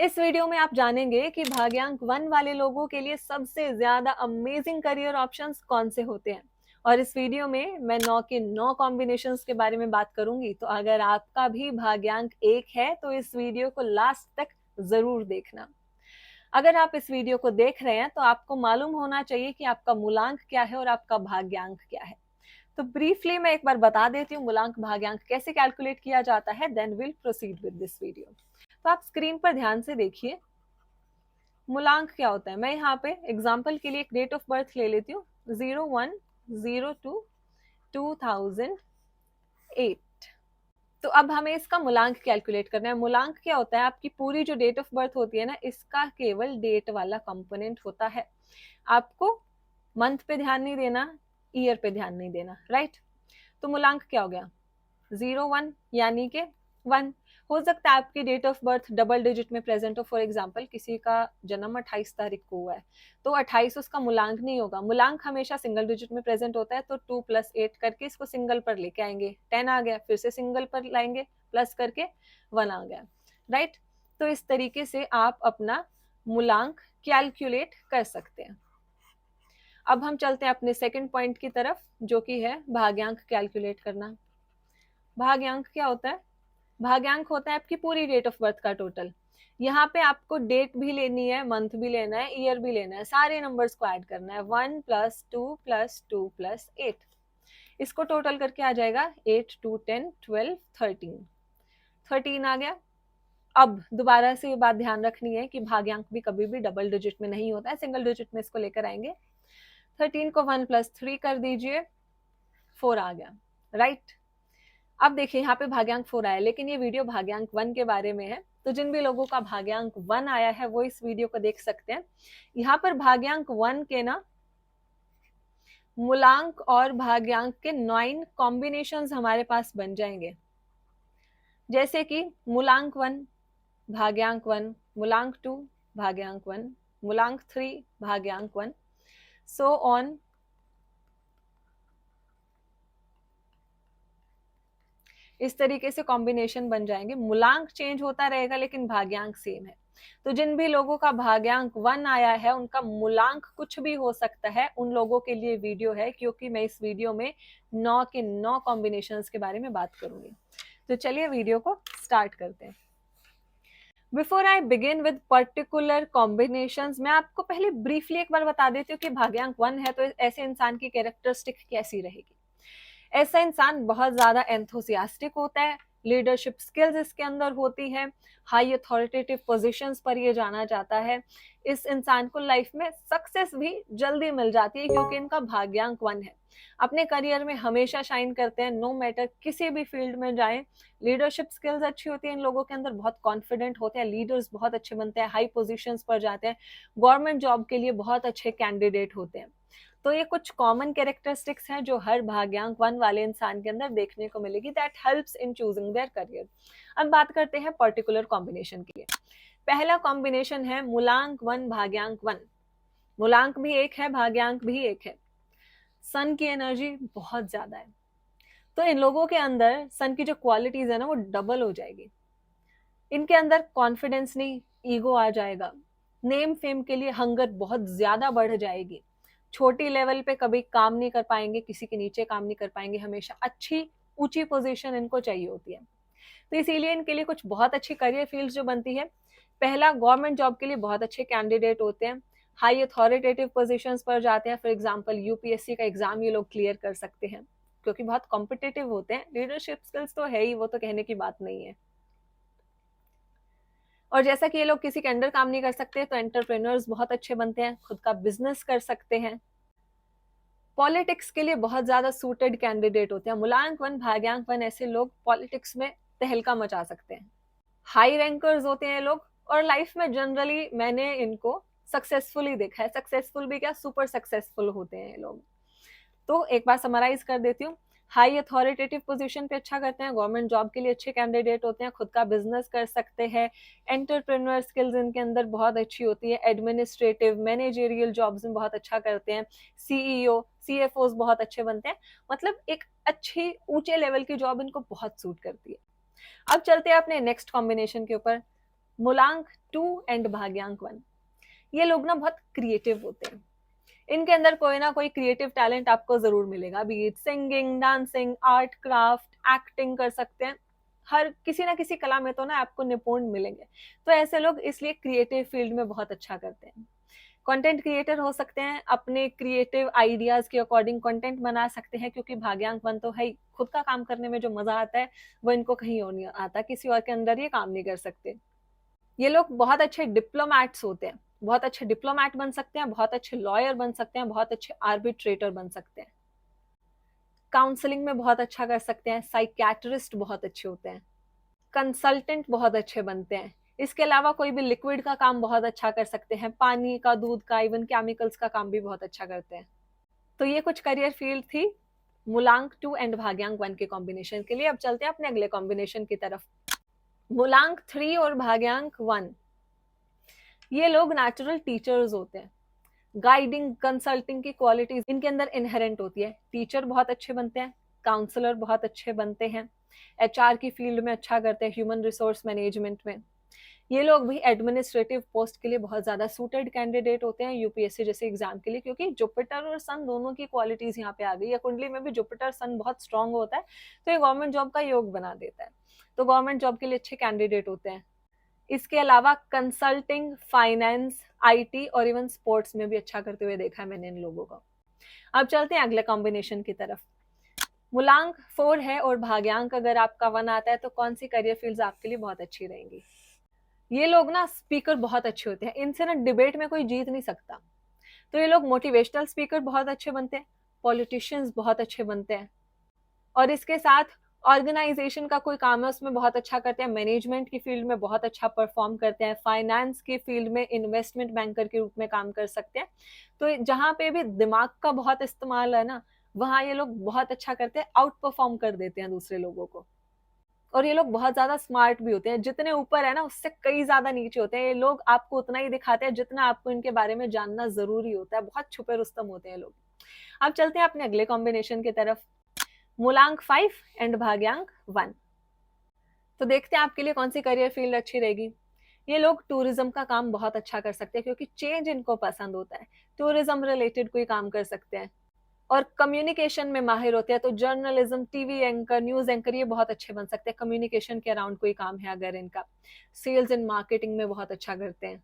इस वीडियो में आप जानेंगे कि भाग्यांक 1 वाले लोगों के लिए सबसे ज्यादा अमेजिंग करियर ऑप्शंस कौन से होते हैं। और इस वीडियो में मैं 9 के 9 कॉम्बिनेशंस के बारे में बात करूंगी। तो अगर आपका भी भाग्यांक 1 है तो इस वीडियो को लास्ट तक जरूर देखना। अगर आप इस वीडियो को देख रहे हैं तो आपको मालूम होना चाहिए कि आपका मूलांक क्या है और आपका भाग्यांक क्या है। तो ब्रीफली मैं एक बार बता देती हूँ मूलांक भाग्यांक कैसे कैलकुलेट किया जाता है, then will proceed with this video. तो आप स्क्रीन पर ध्यान से देखिए मूलांक क्या होता है। मैं यहाँ पे एग्जाम्पल के लिए एक डेट ऑफ बर्थ ले लेती हूँ 01/02/2008। तो अब हमें इसका मूलांक कैलकुलेट करना है। मूलांक क्या होता है, आपकी पूरी जो डेट ऑफ बर्थ होती है ना, इसका केवल डेट वाला कंपोनेंट होता है। आपको मंथ पे ध्यान नहीं देना, ईयर पे ध्यान नहीं देना, राइट। तो मूलांक क्या हो गया 01 यानी कि 1। हो सकता है आपकी date of birth double digit में प्रेजेंट हो। फॉर एग्जांपल किसी का जन्म 28 तारीख को हुआ है तो 28 उसका मूलांक नहीं होगा। मूलांक हमेशा सिंगल डिजिट में प्रेजेंट होता है, तो 2 + 8 करके इसको सिंगल पर लेके आएंगे, 10 आ गया, फिर से सिंगल पर लाएंगे, प्लस करके 1 आ गया, राइट। तो इस तरीके से आप अपना मूलांक कैलकुलेट कर सकते हैं। अब हम चलते हैं अपने सेकंड पॉइंट की तरफ, जो कि है भाग्यांक कैलकुलेट करना। भाग्यांक क्या होता है, भाग्यांक होता है आपकी पूरी डेट ऑफ बर्थ का टोटल। यहाँ पे आपको डेट भी लेनी है, मंथ भी लेना है, ईयर भी लेना है, सारे नंबर्स को ऐड करना है। 1 + 2 + 2 + 8, इसको टोटल करके आ जाएगा 8 2 10 12 13 13 आ गया। अब दोबारा से ये बात ध्यान रखनी है कि भाग्यांक भी कभी भी डबल डिजिट में नहीं होता है, सिंगल डिजिट में इसको लेकर आएंगे। 13 को 1 + 3 कर दीजिए, 4 आ गया, राइट। अब देखिए यहाँ पे भाग्यांक 4 आया, लेकिन ये वीडियो भाग्यांक 1 के बारे में है। तो जिन भी लोगों का भाग्यांक 1 आया है वो इस वीडियो को देख सकते हैं। यहाँ पर भाग्यांक 1 के ना मूलांक और भाग्यांक के 9 कॉम्बिनेशंस हमारे पास बन जाएंगे। जैसे कि मूलांक 1 भाग्यांक 1, मूलांक 2 भाग्यांक 1, मूलांक 3 भाग्यांक 1, सो ऑन। इस तरीके से कॉम्बिनेशन बन जाएंगे। मूलांक चेंज होता रहेगा लेकिन भाग्यांक सेम है। तो जिन भी लोगों का भाग्यांक 1 आया है उनका मूलांक कुछ भी हो सकता है, उन लोगों के लिए वीडियो है, क्योंकि मैं इस वीडियो में 9 के 9 कॉम्बिनेशंस के बारे में बात करूंगी। तो चलिए वीडियो को स्टार्ट करते हैं। Before I begin with particular combinations, मैं आपको पहले ब्रीफली एक बार बता देती हूँ कि भाग्यांक 1 है तो ऐसे इंसान की कैरेक्टरिस्टिक कैसी रहेगी। ऐसा इंसान बहुत ज्यादा एंथुसियास्टिक होता है, लीडरशिप स्किल्स इसके अंदर होती है, हाई अथॉरिटेटिव पोजीशंस पर ये जाना जाता है। इस इंसान को लाइफ में सक्सेस भी जल्दी मिल जाती है क्योंकि इनका भाग्यांक 1 है। अपने करियर में हमेशा शाइन करते हैं, नो मैटर किसी भी फील्ड में जाएं। लीडरशिप स्किल्स अच्छी होती है इन लोगों के अंदर, बहुत कॉन्फिडेंट होते हैं, लीडर्स बहुत अच्छे बनते हैं, हाई पोजीशंस पर जाते हैं, गवर्नमेंट जॉब के लिए बहुत अच्छे कैंडिडेट होते हैं। तो ये कुछ कॉमन कैरेक्टरिस्टिक्स हैं जो हर भाग्यांक 1 वाले इंसान के अंदर देखने को मिलेगी, that helps in choosing their career. अब बात करते हैं पर्टिकुलर कॉम्बिनेशन की। पहला कॉम्बिनेशन है मूलांक 1 भाग्यांक 1। मूलांक भी 1 है, भाग्यांक भी 1 है। सन की एनर्जी बहुत ज्यादा है, तो इन लोगों के अंदर सन की जो क्वालिटीज है ना वो डबल हो जाएगी। इनके अंदर कॉन्फिडेंस नहीं, ईगो आ जाएगा। नेम फेम के लिए हंगर बहुत ज्यादा बढ़ जाएगी। छोटी लेवल पे कभी काम नहीं कर पाएंगे, किसी के नीचे काम नहीं कर पाएंगे, हमेशा अच्छी ऊंची पोजीशन इनको चाहिए होती है। तो इसीलिए इनके लिए कुछ बहुत अच्छी करियर फील्ड जो बनती है। पहला, गवर्नमेंट जॉब के लिए बहुत अच्छे कैंडिडेट होते हैं, हाई अथॉरिटेटिव पोजीशंस पर जाते हैं। फॉर एग्जांपल यूपीएससी का एग्जाम ये लोग क्लियर कर सकते हैं क्योंकि बहुत कॉम्पिटिटिव होते हैं। लीडरशिप स्किल्स तो है ही, वो तो कहने की बात नहीं है। और जैसा कि ये लोग किसी के अंडर काम नहीं कर सकते तो एंटरप्रेन्योर्स बहुत अच्छे बनते हैं, खुद का बिजनेस कर सकते हैं। पॉलिटिक्स के लिए बहुत ज्यादा सूटेड कैंडिडेट होते हैं। मूलांक 1 भाग्यांक 1 ऐसे लोग पॉलिटिक्स में तहलका मचा सकते हैं। हाई रैंकर्स होते हैं लोग, और लाइफ में जनरली मैंने इनको सक्सेसफुली देखा है। सक्सेसफुल भी क्या, सुपर सक्सेसफुल होते हैं ये लोग। तो एक बार समराइज कर देती हूँ। हाई अथॉरिटेटिव पोजीशन पे अच्छा करते हैं, गवर्नमेंट जॉब के लिए अच्छे कैंडिडेट होते हैं, खुद का बिजनेस कर सकते हैं, एंटरप्रेन्योर स्किल्स इनके अंदर बहुत अच्छी होती है, एडमिनिस्ट्रेटिव मैनेजरियल जॉब्स में बहुत अच्छा करते हैं, सीईओ सीएफओस बहुत अच्छे बनते हैं। मतलब एक अच्छी ऊंचे लेवल की जॉब इनको बहुत सूट करती है। अब चलते हैं अपने नेक्स्ट कॉम्बिनेशन के ऊपर। मूलांक 2 एंड भाग्यांक 1, ये लोग ना बहुत क्रिएटिव होते हैं। इनके अंदर कोई ना कोई क्रिएटिव टैलेंट आपको जरूर मिलेगा, B it singing, dancing, art, craft, acting कर सकते हैं। हर किसी ना किसी कला में तो ना आपको निपुण मिलेंगे। तो ऐसे लोग इसलिए क्रिएटिव फील्ड में बहुत अच्छा करते हैं। कंटेंट क्रिएटर हो सकते हैं, अपने क्रिएटिव आइडियाज के अकॉर्डिंग कंटेंट बना सकते हैं, क्योंकि भाग्यांक 1 तो है ही, खुद का काम करने में जो मजा आता है वो इनको कहीं और नहीं आता, किसी और के अंदर ये काम नहीं कर सकते। ये लोग बहुत अच्छे डिप्लोमैट्स होते हैं, बहुत अच्छे डिप्लोमैट बन सकते हैं, बहुत अच्छे लॉयर बन सकते हैं, बहुत अच्छे आर्बिट्रेटर बन सकते हैं, काउंसलिंग में बहुत अच्छा कर सकते हैं, साइकियाट्रिस्ट बहुत अच्छे होते हैं, कंसल्टेंट बहुत अच्छे बनते हैं। इसके अलावा कोई भी लिक्विड का काम बहुत अच्छा कर सकते हैं, पानी का, दूध का, इवन केमिकल्स का काम भी बहुत अच्छा करते हैं। तो ये कुछ करियर फील्ड थी मूलांक 2 एंड भाग्यांक 1 के कॉम्बिनेशन के लिए। अब चलते हैं अपने अगले कॉम्बिनेशन की तरफ। मूलांक 3 और भाग्यांक 1, ये लोग नेचुरल टीचर्स होते हैं। गाइडिंग, कंसल्टिंग की क्वालिटीज इनके अंदर इनहेरेंट होती है। टीचर बहुत अच्छे बनते हैं, काउंसलर बहुत अच्छे बनते हैं, एचआर की फील्ड में अच्छा करते हैं, ह्यूमन रिसोर्स मैनेजमेंट में। ये लोग भी एडमिनिस्ट्रेटिव पोस्ट के लिए बहुत ज्यादा सूटेड कैंडिडेट होते हैं, यूपीएससी जैसे एग्जाम के लिए, क्योंकि जुपिटर और सन दोनों की क्वालिटीज यहाँ पे आ गई है। कुंडली में भी जुपिटर सन बहुत स्ट्रांग होता है, तो ये गवर्नमेंट जॉब का योग बना देता है, तो गवर्नमेंट जॉब के लिए अच्छे कैंडिडेट होते हैं। इसके अलावा कंसल्टिंग, फाइनेंस, आईटी और इवन स्पोर्ट्स में भी अच्छा करते हुए देखा है मैंने इन लोगों को। अब चलते हैं अगले कॉम्बिनेशन की तरफ। मूलांक 4 है और भाग्यांक अगर आपका 1 आता है, तो कौन सी करियर फील्ड्स आपके लिए बहुत अच्छी रहेंगी? ये लोग ना स्पीकर बहुत अच्छे होते हैं, इनसे ना डिबेट में कोई जीत नहीं सकता। तो ये लोग मोटिवेशनल स्पीकर बहुत अच्छे बनते हैं, पॉलिटिशियंस बहुत अच्छे बनते हैं, और इसके साथ ऑर्गेनाइजेशन का कोई काम है उसमें बहुत अच्छा करते हैं, मैनेजमेंट की फील्ड में बहुत अच्छा परफॉर्म करते हैं, फाइनेंस की फील्ड में इन्वेस्टमेंट बैंकर के रूप में काम कर सकते हैं। तो जहां पे भी दिमाग का बहुत इस्तेमाल है ना, वहां ये लोग बहुत अच्छा करते हैं, आउट परफॉर्म कर देते हैं दूसरे लोगों को। और ये लोग बहुत ज्यादा स्मार्ट भी होते हैं, जितने ऊपर है ना उससे कई ज्यादा नीचे होते हैं। ये लोग आपको उतना ही दिखाते हैं जितना आपको इनके बारे में जानना जरूरी होता है, बहुत छुपे रुस्तम होते हैं लोग। अब चलते हैं अपने अगले कॉम्बिनेशन की तरफ। मूलांक 5 एंड भाग्यांक 1, तो देखते हैं आपके लिए कौन सी करियर फील्ड अच्छी रहेगी। ये लोग टूरिज्म का काम बहुत अच्छा कर सकते हैं, क्योंकि चेंज इनको पसंद होता है, टूरिज्म रिलेटेड कोई काम कर सकते हैं। और कम्युनिकेशन में माहिर होते हैं, तो journalism, TV anchor, news anchor ये बहुत अच्छे बन सकते हैं। कम्युनिकेशन के अराउंड कोई काम है अगर इनका, सेल्स एंड मार्केटिंग में बहुत अच्छा करते हैं।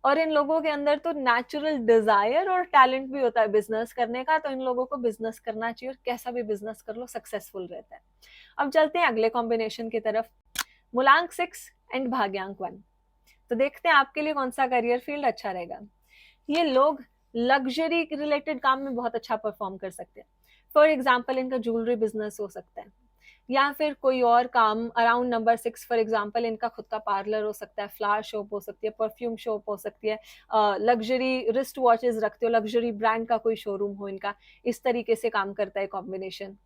और इन लोगों के अंदर तो नेचुरल डिजायर और टैलेंट भी होता है बिजनेस करने का, तो इन लोगों को बिजनेस करना चाहिए और कैसा भी बिजनेस कर लो सक्सेसफुल रहता है। अब चलते हैं अगले कॉम्बिनेशन की तरफ। मूलांक 6 एंड भाग्यांक 1, तो देखते हैं आपके लिए कौन सा करियर फील्ड अच्छा रहेगा। ये लोग लग्जरी रिलेटेड काम में बहुत अच्छा परफॉर्म कर सकते हैं। फॉर एग्जाम्पल इनका ज्वेलरी बिजनेस हो सकता है, या फिर कोई और काम अराउंड नंबर 6, फॉर एग्जाम्पल इनका खुद का पार्लर हो सकता है, फ्लावर शॉप हो सकती है, परफ्यूम शॉप हो सकती है, लग्जरी रिस्ट वॉचेस रखते हो, लग्जरी ब्रांड का कोई शोरूम हो इनका, इस तरीके से काम करता है कॉम्बिनेशन।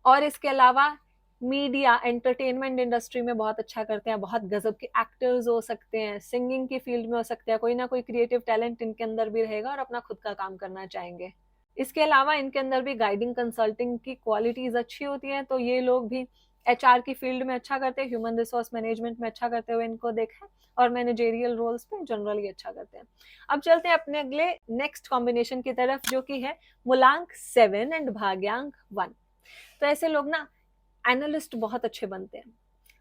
और इसके अलावा मीडिया एंटरटेनमेंट इंडस्ट्री में बहुत अच्छा करते हैं, बहुत गजब के एक्टर्स हो सकते हैं, सिंगिंग की फील्ड में हो सकते हैं, कोई ना कोई क्रिएटिव टैलेंट इनके अंदर भी रहेगा और अपना खुद का काम करना चाहेंगे। इसके अलावा इनके अंदर भी गाइडिंग, कंसल्टिंग की क्वालिटीज अच्छी होती हैं, तो ये लोग भी एचआर की फील्ड में अच्छा करते हैं, ह्यूमन रिसोर्स मैनेजमेंट में अच्छा करते हुए इनको देखा है, और मैनेजेरियल रोल्स पे जनरली अच्छा करते हैं। अब चलते हैं अपने अगले नेक्स्ट कॉम्बिनेशन की तरफ, जो कि है मूलांक 7 एंड भाग्यांक 1। तो ऐसे लोग ना एनालिस्ट बहुत अच्छे बनते हैं।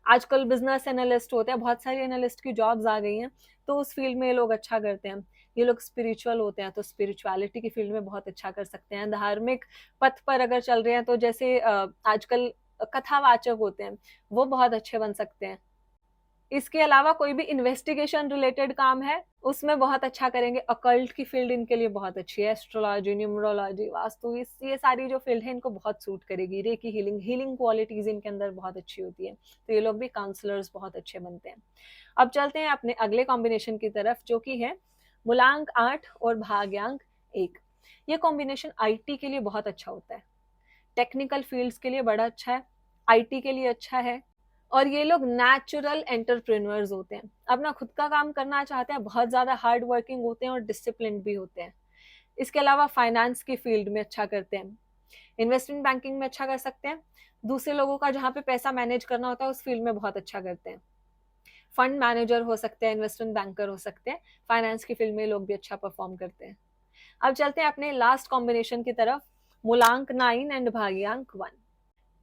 आजकल बिजनेस एनालिस्ट होते हैं, बहुत सारी एनालिस्ट की जॉब्स आ गई हैं, तो उस फील्ड में ये लोग अच्छा करते हैं। ये लोग स्पिरिचुअल होते हैं, तो स्पिरिचुअलिटी की फील्ड में बहुत अच्छा कर सकते हैं। धार्मिक पथ पर अगर चल रहे हैं, तो जैसे आजकल कथावाचक होते हैं, वो बहुत अच्छे बन सकते हैं। इसके अलावा कोई भी इन्वेस्टिगेशन रिलेटेड काम है उसमें बहुत अच्छा करेंगे। अकल्ट की फील्ड इनके लिए बहुत अच्छी है, एस्ट्रोलॉजी, न्यूमरोलॉजी, वास्तु, ये सारी जो फील्ड है इनको बहुत सूट करेगी। रेकी हीलिंग, हीलिंग क्वालिटीज इनके अंदर बहुत अच्छी होती है, तो ये लोग भी काउंसलर्स बहुत अच्छे बनते हैं। अब चलते हैं अपने अगले कॉम्बिनेशन की तरफ, जो कि है मूलांक 8 और भाग्यांक 1। ये कॉम्बिनेशन आईटी के लिए बहुत अच्छा होता है, टेक्निकल फील्ड्स के लिए बड़ा अच्छा है, आईटी के लिए अच्छा है। और ये लोग नेचुरल एंटरप्रेन्योर्स होते हैं, अपना खुद का काम करना चाहते हैं, बहुत ज्यादा हार्ड वर्किंग होते हैं और डिसिप्लिन भी होते हैं। इसके अलावा फाइनेंस की फील्ड में अच्छा करते हैं, इन्वेस्टमेंट बैंकिंग में अच्छा कर सकते हैं, दूसरे लोगों का जहाँ पे पैसा मैनेज करना होता है उस फील्ड में बहुत अच्छा करते हैं। फंड मैनेजर हो सकते हैं, इन्वेस्टमेंट बैंकर हो सकते हैं, फाइनेंस की फील्ड में लोग भी अच्छा परफॉर्म करते हैं। अब चलते हैं अपने लास्ट कॉम्बिनेशन की तरफ, मूलांक 9 एंड भाग्यांक 1।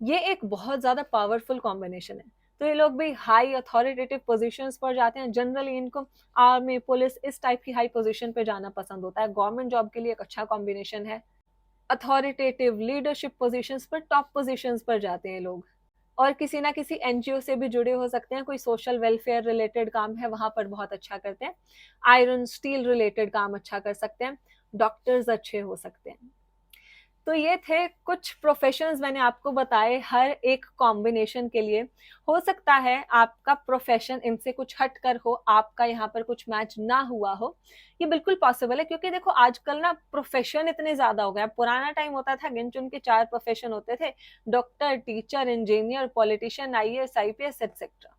ये एक बहुत ज्यादा पावरफुल कॉम्बिनेशन है। तो ये लोग भी हाई अथॉरिटेटिव पोजीशंस पर जाते हैं। जनरली इनको आर्मी, पुलिस, इस टाइप की हाई पोजीशन पे जाना पसंद होता है। गवर्नमेंट जॉब के लिए एक अच्छा कॉम्बिनेशन है। अथॉरिटेटिव लीडरशिप पोजीशंस पर, टॉप पोजीशंस पर जाते हैं लोग। और किसी ना किसी एनजीओ से भी जुड़े हो सकते हैं, कोई सोशल वेलफेयर रिलेटेड काम है वहां पर बहुत अच्छा करते हैं। आयरन स्टील रिलेटेड काम अच्छा कर सकते हैं। डॉक्टर्स अच्छे हो सकते हैं। तो ये थे कुछ प्रोफेशंस मैंने आपको बताए हर एक कॉम्बिनेशन के लिए। हो सकता है आपका प्रोफेशन इनसे कुछ हट कर हो, आपका यहाँ पर कुछ मैच ना हुआ हो। ये बिल्कुल पॉसिबल है, क्योंकि देखो आजकल ना प्रोफेशन इतने ज्यादा हो गए। पुराना टाइम होता था गिन चुन के 4 प्रोफेशन होते थे, doctor, teacher, engineer, politician, IAS, IPS etcetera.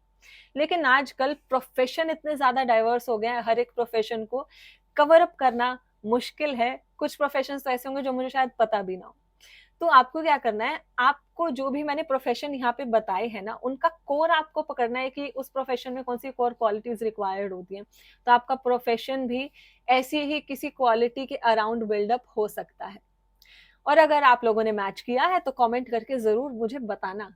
लेकिन आजकल प्रोफेशन इतने ज्यादा डाइवर्स हो गए हैं, हर एक प्रोफेशन को कवर अप करना मुश्किल है। कुछ प्रोफेशन तो ऐसे होंगे जो मुझे शायद पता भी ना हो। तो आपको क्या करना है, आपको जो भी मैंने प्रोफेशन यहाँ पे बताए हैं ना, उनका कोर आपको पकड़ना है कि उस प्रोफेशन में कौन सी कोर क्वालिटीज रिक्वायर्ड होती हैं। तो आपका प्रोफेशन भी ऐसी ही किसी क्वालिटी के अराउंड बिल्डअप हो सकता है। और अगर आप लोगों ने मैच किया है तो कमेंट करके जरूर मुझे बताना।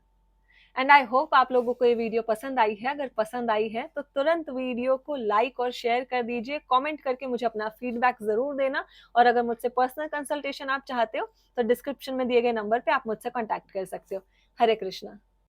एंड आई होप आप लोगों को ये वीडियो पसंद आई है। अगर पसंद आई है तो तुरंत वीडियो को लाइक और शेयर कर दीजिए। कमेंट करके मुझे अपना फीडबैक जरूर देना। और अगर मुझसे पर्सनल कंसल्टेशन आप चाहते हो तो डिस्क्रिप्शन में दिए गए नंबर पे आप मुझसे कांटेक्ट कर सकते हो। हरे कृष्णा।